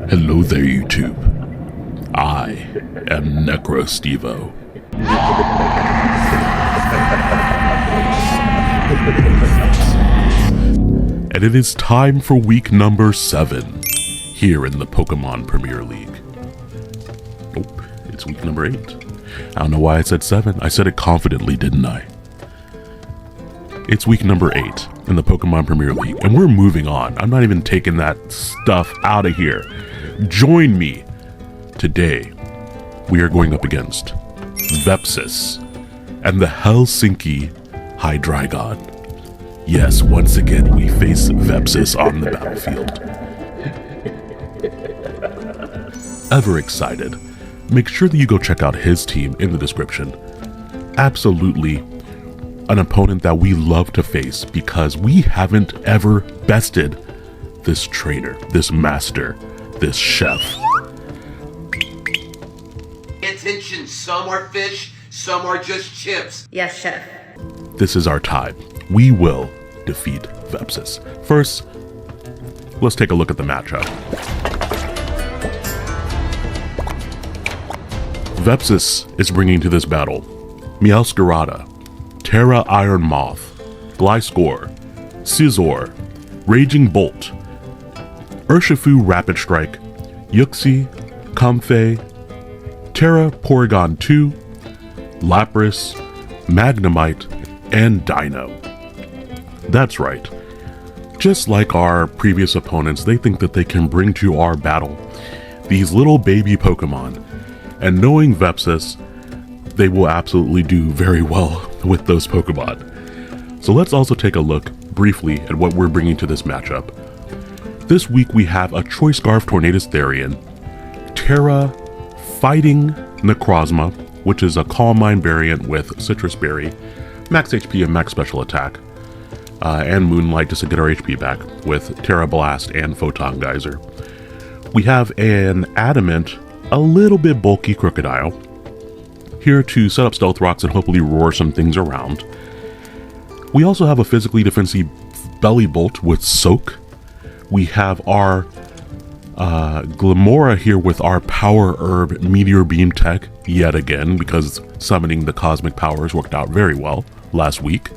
Hello there, YouTube. I am Necrostevo. And it is time for week number 7 here in the Pokemon Premier League. Nope, it's week number 8. I don't know why I said 7. I said it confidently, didn't I? It's week number 8 in the Pokemon Premier League, and we're moving on. I'm not even taking that stuff out of here. Join me. Today, we are going up against Vepsis and the Helsinki Hydreigon. Yes, once again, we face Vepsis on the battlefield. Ever excited? Make sure that you go check out his team in the description. Absolutely an opponent that we love to face because we haven't ever bested this trainer, this master, this chef. Pay attention, some are fish, some are just chips. Yes, chef. This is our time. We will defeat Vepsis. First, let's take a look at the matchup. Vepsis is bringing to this battle Meowscarada, Terra Iron Moth, Gliscor, Scizor, Raging Bolt, Urshifu Rapid Strike, Yuxi, Comfey, Terra Porygon 2, Lapras, Magnemite, and Dino. That's right. Just like our previous opponents, they think that they can bring to our battle these little baby Pokemon. And knowing Vepsis, they will absolutely do very well with those Pokemon. So let's also take a look briefly at what we're bringing to this matchup. This week we have a Choice Scarf Tornadus Therian, Terra Fighting Necrozma, which is a Calm Mind variant with Citrus Berry, max HP and max special attack, and Moonlight just to get our HP back with Terra Blast and Photon Geyser. We have an Adamant, a little bit bulky Crocodile, here to set up Stealth Rocks and hopefully roar some things around. We also have a physically defensive Belly Bolt with Soak. We have our Glimora here with our Power Herb Meteor Beam tech yet again, because summoning the Cosmic Powers worked out very well last week.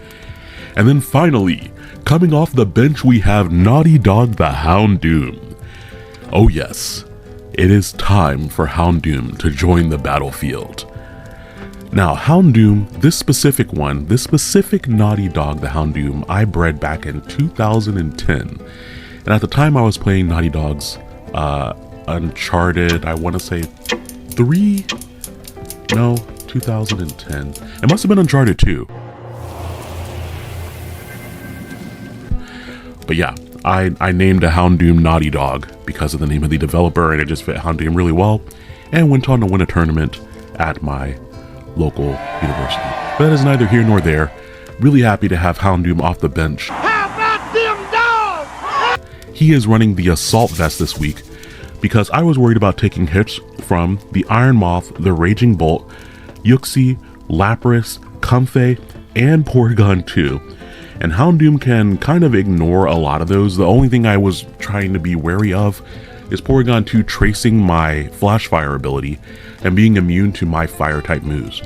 And then finally, coming off the bench, we have Naughty Dog the Houndoom. Oh yes, it is time for Houndoom to join the battlefield. Now, Houndoom, this specific Naughty Dog the Houndoom, I bred back in 2010. And at the time I was playing Naughty Dog's Uncharted, I want to say 3? No, 2010. It must have been Uncharted 2. But yeah, I named a Houndoom Naughty Dog because of the name of the developer, and it just fit Houndoom really well, and went on to win a tournament at my local university. But that is neither here nor there. Really happy to have Houndoom off the bench. How about them dogs? He is running the Assault Vest this week because I was worried about taking hits from the Iron Moth, the Raging Bolt, Yuxi, Lapras, Comfey, and Porygon 2. And Houndoom can kind of ignore a lot of those. The only thing I was trying to be wary of is Porygon 2 tracing my Flash Fire ability and being immune to my Fire type moves.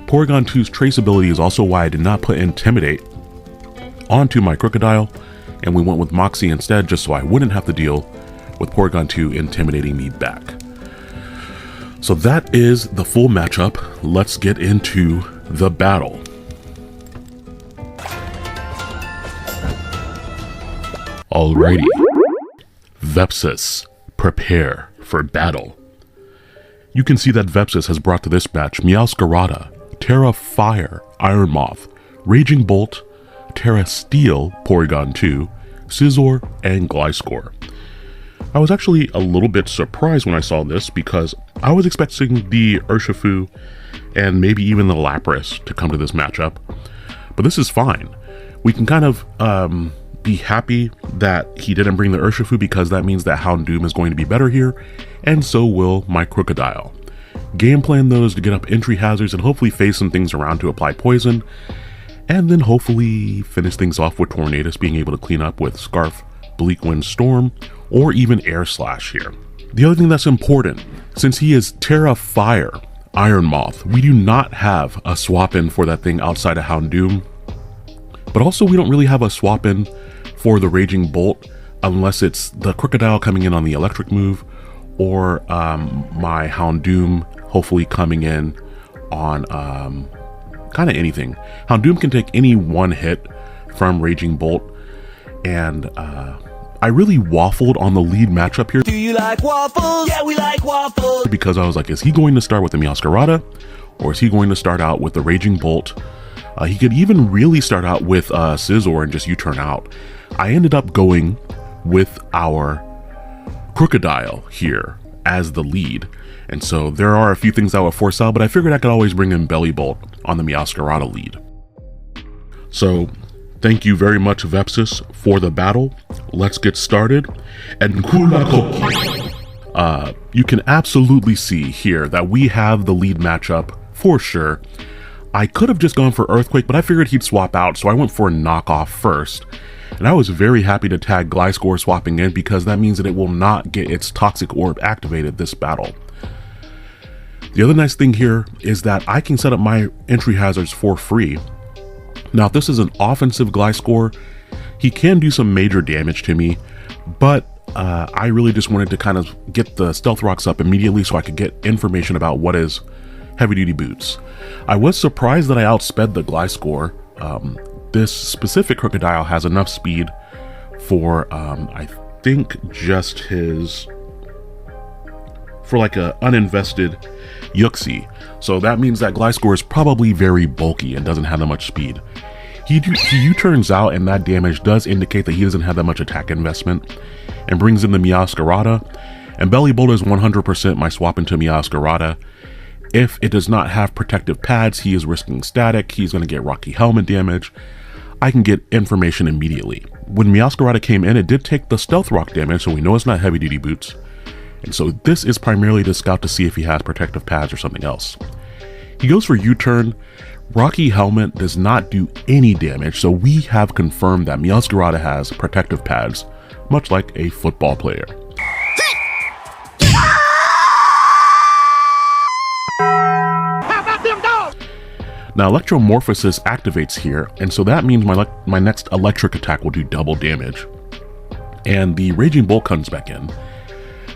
Porygon 2's traceability is also why I did not put Intimidate onto my Crocodile, and we went with Moxie instead just so I wouldn't have to deal with Porygon 2 intimidating me back. So that is the full matchup. Let's get into the battle. Alrighty. Vepsis, prepare for battle. You can see that Vepsis has brought to this match Meowscarada, Terra Fire, Iron Moth, Raging Bolt, Terra Steel, Porygon 2, Scizor, and Gliscor. I was actually a little bit surprised when I saw this because I was expecting the Urshifu and maybe even the Lapras to come to this matchup, but this is fine. We can kind of be happy that he didn't bring the Urshifu because that means that Houndoom is going to be better here, and so will my Crocodile. Game plan though is to get up entry hazards and hopefully face some things around to apply poison, And then hopefully finish things off with Tornadus being able to clean up with Scarf, Bleak Wind Storm, or even Air Slash here. The other thing that's important, since he is Terra Fire Iron Moth, we do not have a swap in for that thing outside of Houndoom. But also we don't really have a swap in for the Raging Bolt unless it's the Crocodile coming in on the electric move, or my Houndoom hopefully coming in on kind of anything. Houndoom can take any one hit from Raging Bolt, and I really waffled on the lead matchup here. Do you like waffles? Yeah, we like waffles. Because I was like, is he going to start with the Meowscarada, or is he going to start out with the Raging Bolt? He could even really start out with Scizor and just U-turn out. I ended up going with our Crocodile here as the lead. And so there are a few things I would force out, but I figured I could always bring in Belly Bolt on the Meowscarada lead. So thank you very much, Vepsis, for the battle. Let's get started. And you can absolutely see here that we have the lead matchup for sure. I could have just gone for Earthquake, but I figured he'd swap out, so I went for Knockoff first. And I was very happy to tag Gliscor swapping in, because that means that it will not get its Toxic Orb activated this battle. The other nice thing here is that I can set up my entry hazards for free. Now, if this is an offensive Gliscor, he can do some major damage to me, but I really just wanted to kind of get the Stealth Rocks up immediately so I could get information about what is heavy duty boots. I was surprised that I outsped the Gliscor. This specific Crocodile has enough speed for I think just his, for like a uninvested Yuxi. So that means that Gliscor is probably very bulky and doesn't have that much speed. He U-turns out, and that damage does indicate that he doesn't have that much attack investment, and brings in the Meowscarada. And Belly Bolt is 100% my swap into Meowscarada. If it does not have protective pads, he is risking static, he's going to get Rocky Helmet damage. I can get information immediately. When Meowscarada came in, it did take the Stealth Rock damage, so we know it's not heavy duty boots. And so this is primarily to scout to see if he has protective pads or something else. He goes for U-turn. Rocky Helmet does not do any damage, so we have confirmed that Meowscarada has protective pads, much like a football player. Now Electromorphosis activates here, and so that means my next electric attack will do double damage. And the Raging Bolt comes back in.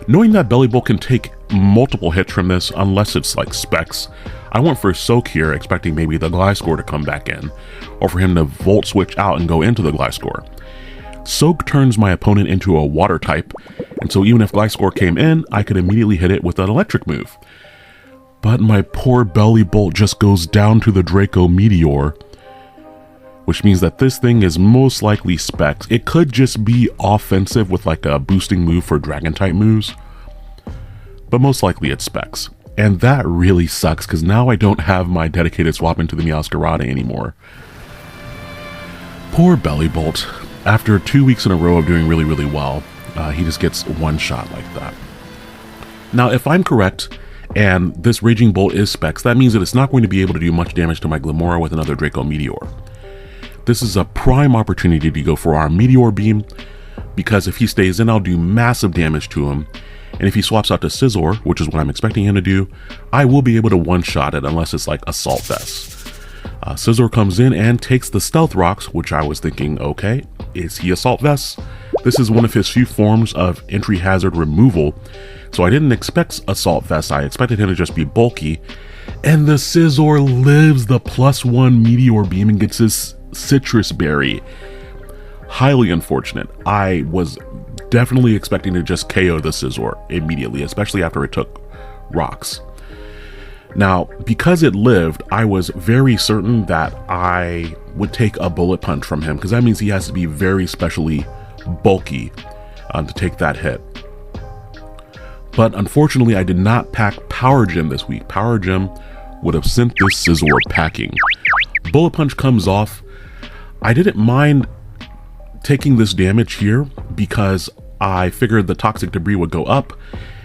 Knowing that Belly Bolt can take multiple hits from this, unless it's like Specs, I went for Soak here, expecting maybe the Gliscor to come back in, or for him to Volt Switch out and go into the Gliscor. Soak turns my opponent into a water type, and so even if Gliscor came in, I could immediately hit it with an electric move. But my poor Belly Bolt just goes down to the Draco Meteor, which means that this thing is most likely Specs. It could just be offensive with like a boosting move for Dragon type moves, but most likely it's Specs. And that really sucks, because now I don't have my dedicated swap into the Meowscarada anymore. Poor Belly Bolt. After 2 weeks in a row of doing really well, he just gets one shot like that. Now, if I'm correct, and this Raging Bolt is Specs, that means that it's not going to be able to do much damage to my Glimmora with another Draco Meteor. This is a prime opportunity to go for our Meteor Beam, because if he stays in, I'll do massive damage to him. And if he swaps out to Scizor, which is what I'm expecting him to do, I will be able to one-shot it unless it's like Assault Vest. Scizor comes in and takes the Stealth Rocks, which I was thinking, okay, is he Assault Vest? This is one of his few forms of entry hazard removal, so I didn't expect Assault Vest. I expected him to just be bulky. And the Scizor lives the +1 Meteor Beam and gets his Citrus Berry. Highly unfortunate. I was definitely expecting to just KO the Scizor immediately, especially after it took rocks. Now, because it lived, I was very certain that I would take a Bullet Punch from him, because that means he has to be very specially bulky to take that hit. But unfortunately, I did not pack Power Gem this week. Power Gem would have sent this Scizor packing. Bullet Punch comes off. I didn't mind taking this damage here because I figured the Toxic Debris would go up,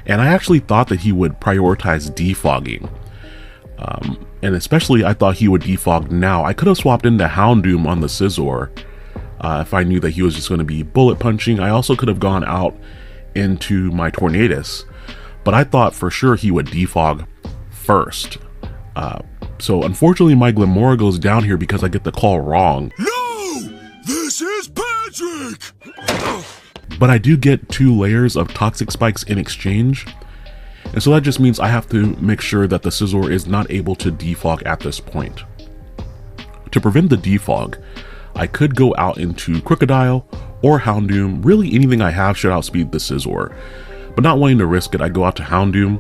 and I actually thought that he would prioritize defogging. And especially I thought he would defog now. I could have swapped into Houndoom on the Scizor if I knew that he was just going to be bullet punching. I also could have gone out into my Tornadus, but I thought for sure he would defog first. So unfortunately my Glimmora goes down here because I get the call wrong. No! This is Patrick! But I do get 2 layers of Toxic Spikes in exchange. And so that just means I have to make sure that the Scizor is not able to defog at this point. To prevent the defog, I could go out into Crocodile or Houndoom. Really anything I have should outspeed the Scizor. But not wanting to risk it, I go out to Houndoom,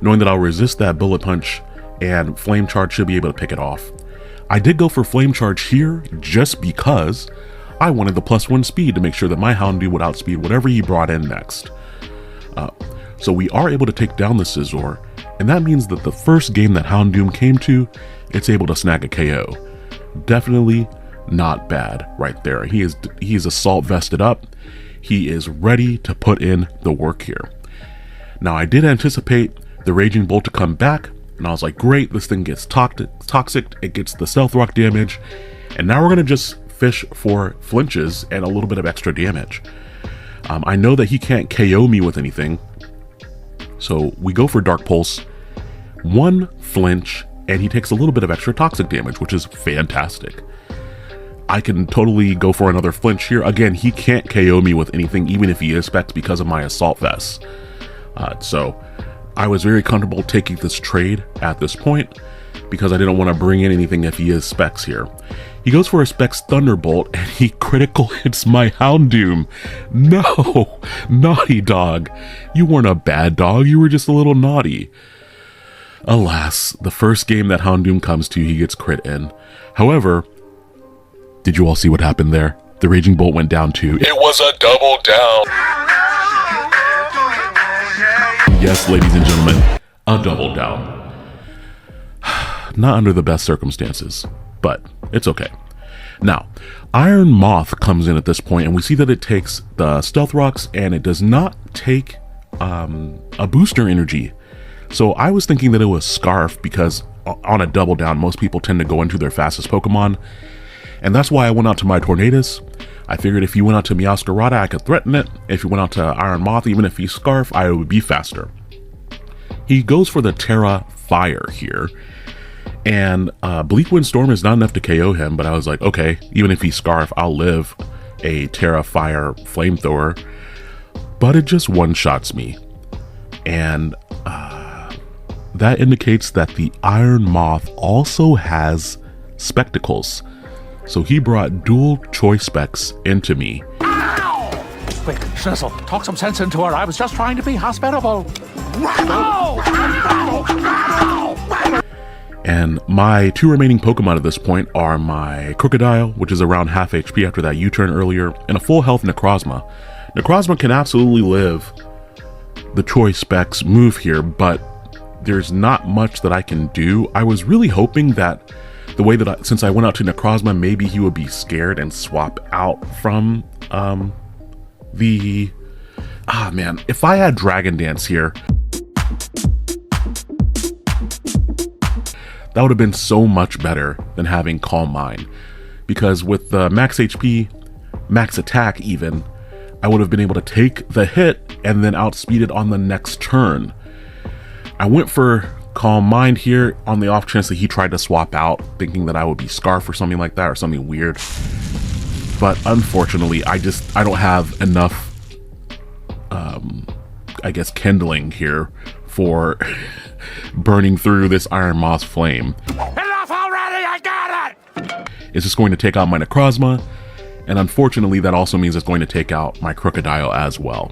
knowing that I'll resist that Bullet Punch and Flame Charge should be able to pick it off. I did go for Flame Charge here just because I wanted the +1 speed to make sure that my Houndoom would outspeed whatever he brought in next. So we are able to take down the Scizor, and that means that the first game that Houndoom came to, it's able to snag a KO. Definitely not bad right there. He's assault vested up. He is ready to put in the work here. Now I did anticipate the Raging Bolt to come back, and I was like, great, this thing gets toxic, it gets the Stealth Rock damage, and now we're gonna just fish for flinches and a little bit of extra damage. I know that he can't KO me with anything, so we go for Dark Pulse, 1 flinch, and he takes a little bit of extra toxic damage, which is fantastic. I can totally go for another flinch here. Again, he can't KO me with anything, even if he is specs, because of my Assault Vest. So I was very comfortable taking this trade at this point, because I didn't want to bring in anything if he is specs here. He goes for a specs Thunderbolt, and he critical hits my Houndoom. No, naughty dog. You weren't a bad dog, you were just a little naughty. Alas, the first game that Houndoom comes to, he gets crit in. However, did you all see what happened there? The Raging Bolt went down too. It was a double down. Yes, ladies and gentlemen, a double down. Not under the best circumstances, but it's okay. Now, Iron Moth comes in at this point, and we see that it takes the Stealth Rocks, and it does not take a booster energy. So I was thinking that it was Scarf, because on a double down, most people tend to go into their fastest Pokemon, and that's why I went out to my Tornadus. I figured if you went out to Meowscarada, I could threaten it. If you went out to Iron Moth, even if he's Scarf, I would be faster. He goes for the Terra Fire here, and Bleak Wind Storm is not enough to KO him, but I was like, okay, even if he's Scarf, I'll live a Terra Fire Flamethrower, but it just one-shots me. And that indicates that the Iron Moth also has Spectacles. So he brought dual choice specs into me. Quick, Schnizzle, talk some sense into her. I was just trying to be hospitable. And my 2 remaining Pokemon at this point are my Crocodile, which is around half HP after that U-turn earlier, and a full health Necrozma. Necrozma can absolutely live the choice specs move here, but there's not much that I can do. I was really hoping that the way that since I went out to Necrozma, maybe he would be scared and swap out from man, if I had Dragon Dance here, that would have been so much better than having Calm Mind, because with the max HP, max attack even, I would have been able to take the hit and then outspeed it on the next turn. I went for Calm Mind here on the off chance that he tried to swap out, thinking that I would be Scarf or something like that, or something weird. But unfortunately, I don't have enough, I guess, kindling here for burning through this Iron Moth's flame. Enough already, I got it! It's just going to take out my Necrozma, and unfortunately that also means it's going to take out my Crocodile as well.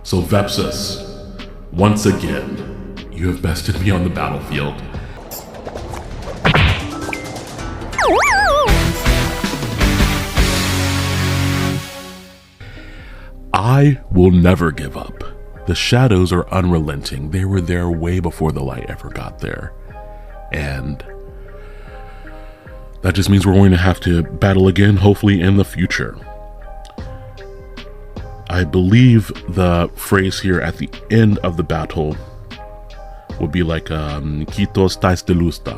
So Vepsis, once again, you have bested me on the battlefield. I will never give up. The shadows are unrelenting. They were there way before the light ever got there. And that just means we're going to have to battle again, hopefully in the future. I believe the phrase here at the end of the battle would be like Kitos tais de lusta.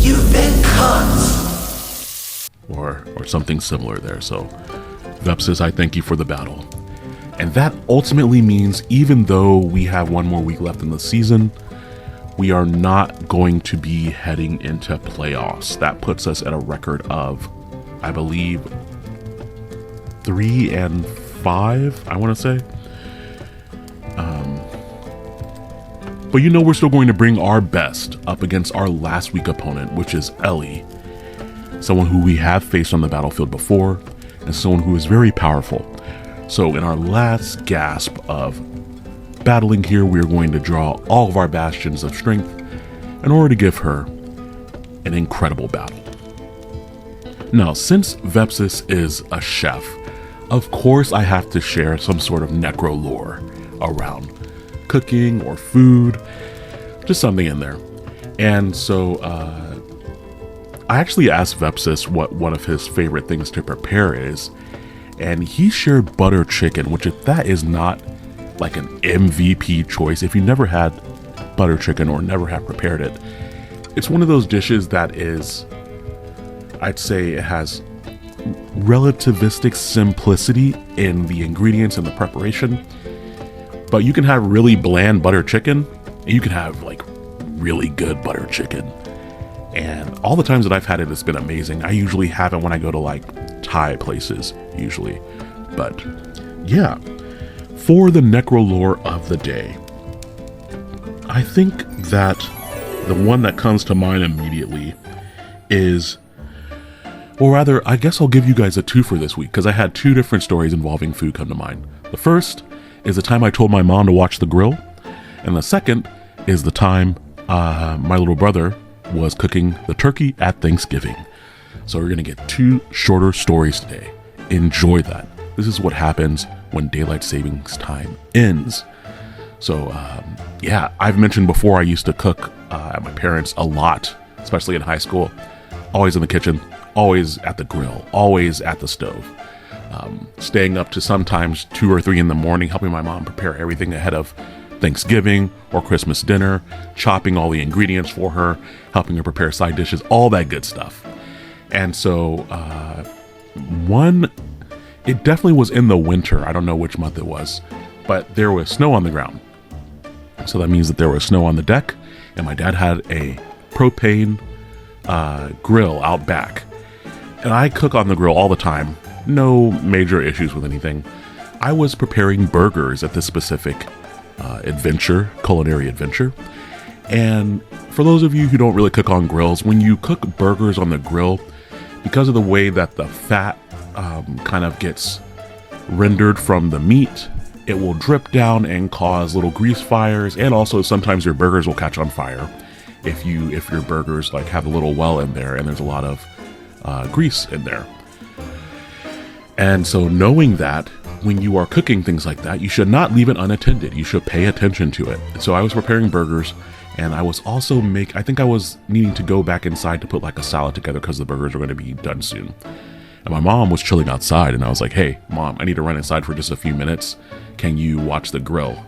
You've been caught. Or something similar there. So Vepsis, I thank you for the battle. And that ultimately means even though we have one more week left in the season, we are not going to be heading into playoffs. That puts us at a record of, I believe, 3-5, I want to say. But you know, we're still going to bring our best up against our last week opponent, which is Ellie. Someone who we have faced on the battlefield before, and someone who is very powerful. So in our last gasp of battling here, we are going to draw all of our bastions of strength in order to give her an incredible battle. Now, since Vepsis is a chef, of course I have to share some sort of NecroLore around cooking or food, just something in there. And so I actually asked Vepsis what one of his favorite things to prepare is, and he shared butter chicken, which if that is not like an MVP choice, if you never had butter chicken or never have prepared it, it's one of those dishes that is, I'd say it has relativistic simplicity in the ingredients and the preparation, but you can have really bland butter chicken and you can have like really good butter chicken. And all the times that I've had it, it's been amazing. I usually have it when I go to like Thai places usually. But yeah, for the NecroLore of the day, I think that the one that comes to mind immediately is, or rather, I guess I'll give you guys a two for this week because I had two different stories involving food come to mind. The first is the time I told my mom to watch the grill, and the second is the time my little brother was cooking the turkey at Thanksgiving. So we're gonna get two shorter stories today. Enjoy that. This is what happens when daylight savings time ends. So yeah, I've mentioned before I used to cook at my parents' a lot, especially in high school. Always in the kitchen, always at the grill, always at the stove. Staying up to sometimes 2 or 3 in the morning, helping my mom prepare everything ahead of Thanksgiving or Christmas dinner, chopping all the ingredients for her, helping her prepare side dishes, all that good stuff. And so it definitely was in the winter. I don't know which month it was, but there was snow on the ground. So that means that there was snow on the deck, and my dad had a propane grill out back. And I cook on the grill all the time. No major issues with anything. I was preparing burgers at this specific culinary adventure. And for those of you who don't really cook on grills, when you cook burgers on the grill, because of the way that the fat kind of gets rendered from the meat, it will drip down and cause little grease fires, and also sometimes your burgers will catch on fire if your burgers like have a little well in there and there's a lot of grease in there. And so knowing that, when you are cooking things like that, you should not leave it unattended. You should pay attention to it. So I was preparing burgers, and I was also I think I was needing to go back inside to put like a salad together because the burgers were going to be done soon. And my mom was chilling outside, and I was like, "Hey, Mom, I need to run inside for just a few minutes. Can you watch the grill?"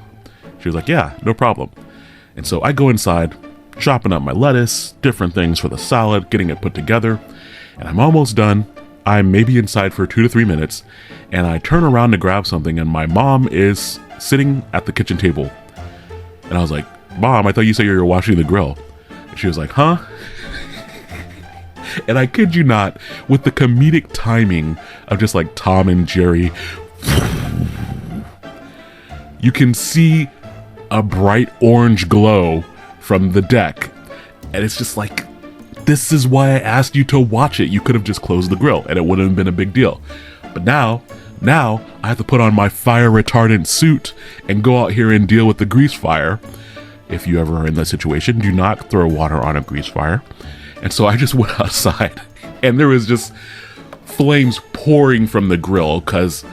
She was like, "Yeah, no problem." And so I go inside, chopping up my lettuce, different things for the salad, getting it put together, and I'm almost done. I'm maybe inside for 2 to 3 minutes, and I turn around to grab something, and my mom is sitting at the kitchen table. And I was like, "Mom, I thought you said you were washing the grill." And she was like, "Huh?" And I kid you not, with the comedic timing of just like Tom and Jerry, you can see a bright orange glow from the deck. And it's just like, this is why I asked you to watch it. You could have just closed the grill and it wouldn't have been a big deal. But now I have to put on my fire retardant suit and go out here and deal with the grease fire. If you ever are in that situation, do not throw water on a grease fire. And so I just went outside, and there was just flames pouring from the grill because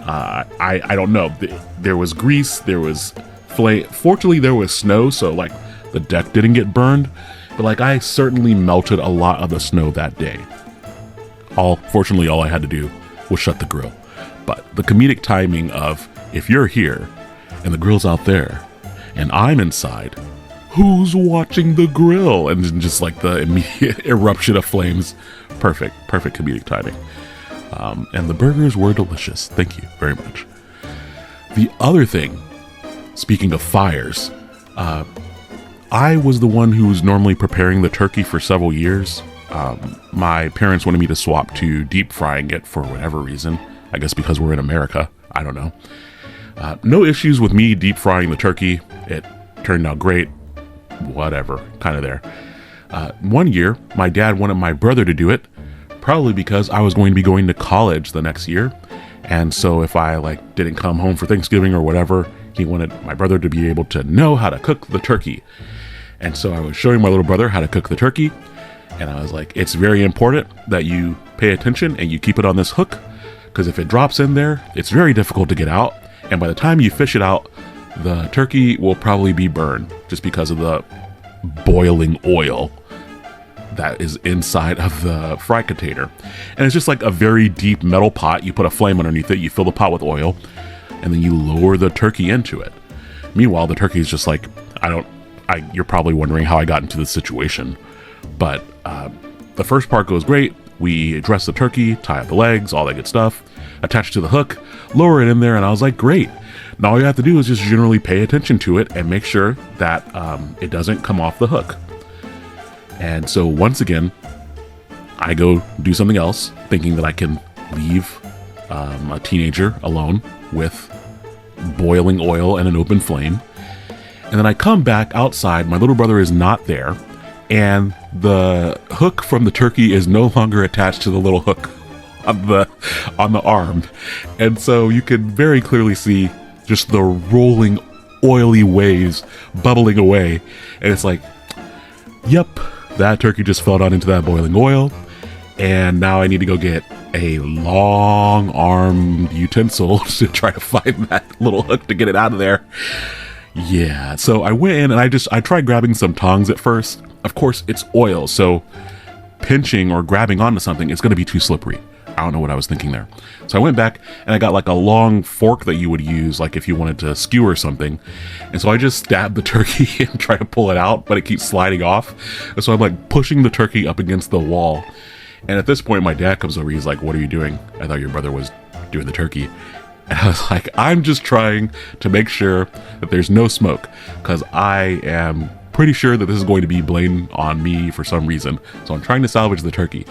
I don't know. There was grease, there was flame. Fortunately, there was snow, so like the deck didn't get burned. But like I certainly melted a lot of the snow that day. Fortunately, all I had to do was shut the grill. But the comedic timing of if you're here and the grill's out there and I'm inside who's watching the grill? And then just like the immediate eruption of flames. Perfect comedic timing. And the burgers were delicious. Thank you very much. The other thing, speaking of fires, I was the one who was normally preparing the turkey for several years. My parents wanted me to swap to deep frying it for whatever reason. I guess because we're in America. I don't know. No issues with me deep frying the turkey. It turned out great. Whatever. Kind of there. One year, my dad wanted my brother to do it, probably because I was going to be going to college the next year. And so if I didn't come home for Thanksgiving or whatever, he wanted my brother to be able to know how to cook the turkey. And so I was showing my little brother how to cook the turkey. And I was like, it's very important that you pay attention and you keep it on this hook, because if it drops in there, it's very difficult to get out. And by the time you fish it out, the turkey will probably be burned just because of the boiling oil that is inside of the fry container. And it's just like a very deep metal pot. You put a flame underneath it, you fill the pot with oil, and then you lower the turkey into it. Meanwhile, the turkey is just like, you're probably wondering how I got into this situation. But the first part goes great. We dress the turkey, tie up the legs, all that good stuff, attach it to the hook, lower it in there, and I was like, great. Now all you have to do is just generally pay attention to it and make sure that it doesn't come off the hook. And so once again, I go do something else, thinking that I can leave a teenager alone with boiling oil and an open flame. And then I come back outside, my little brother is not there, and the hook from the turkey is no longer attached to the little hook on the arm. And so you can very clearly see just the rolling oily waves bubbling away. And it's like, yep, that turkey just fell down into that boiling oil. And now I need to go get a long-armed utensil to try to find that little hook to get it out of there. Yeah, so I went in and I tried grabbing some tongs at first. Of course, it's oil, so pinching or grabbing onto something, it's going to be too slippery. I don't know what I was thinking there. So I went back and I got like a long fork that you would use like if you wanted to skewer something. And so I just stabbed the turkey and try to pull it out, but it keeps sliding off. And so I'm like pushing the turkey up against the wall. And at this point, my dad comes over. He's like, "What are you doing? I thought your brother was doing the turkey." And I was like, "I'm just trying to make sure that there's no smoke, because I am pretty sure that this is going to be blamed on me for some reason. So I'm trying to salvage the turkey."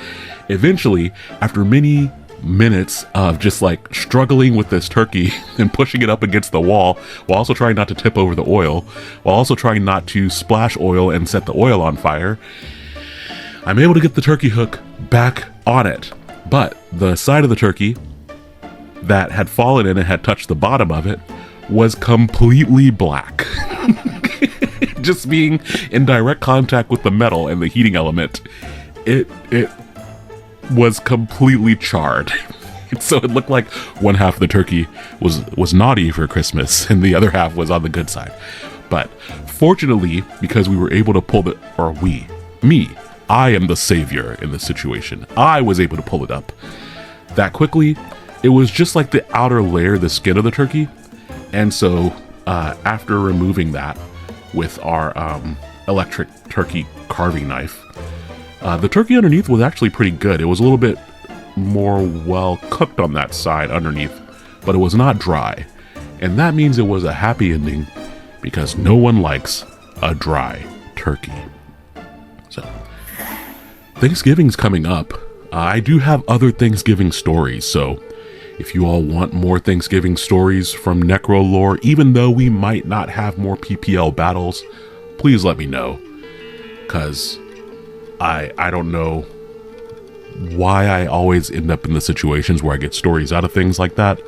Eventually, after many minutes of just like struggling with this turkey and pushing it up against the wall, while also trying not to tip over the oil, while also trying not to splash oil and set the oil on fire, I'm able to get the turkey hook back on it. But the side of the turkey that had fallen in and had touched the bottom of it was completely black. Just being in direct contact with the metal and the heating element, it was completely charred. So it looked like one half of the turkey was naughty for Christmas and the other half was on the good side. But fortunately, because we were able to pull I am the savior in this situation. I was able to pull it up that quickly. It was just like the outer layer, the skin of the turkey. And so after removing that with our electric turkey carving knife, the turkey underneath was actually pretty good. It was a little bit more well cooked on that side underneath, but it was not dry. And that means it was a happy ending, because no one likes a dry turkey. So Thanksgiving's coming up. I do have other Thanksgiving stories, so if you all want more Thanksgiving stories from NecroLore, even though we might not have more PPL battles, please let me know, because I don't know why I always end up in the situations where I get stories out of things like that.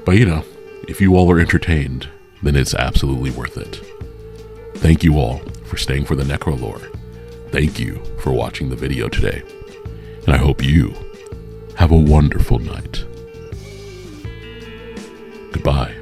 But you know, if you all are entertained, then it's absolutely worth it. Thank you all for staying for the NecroLore. Thank you for watching the video today. And I hope you have a wonderful night. Goodbye.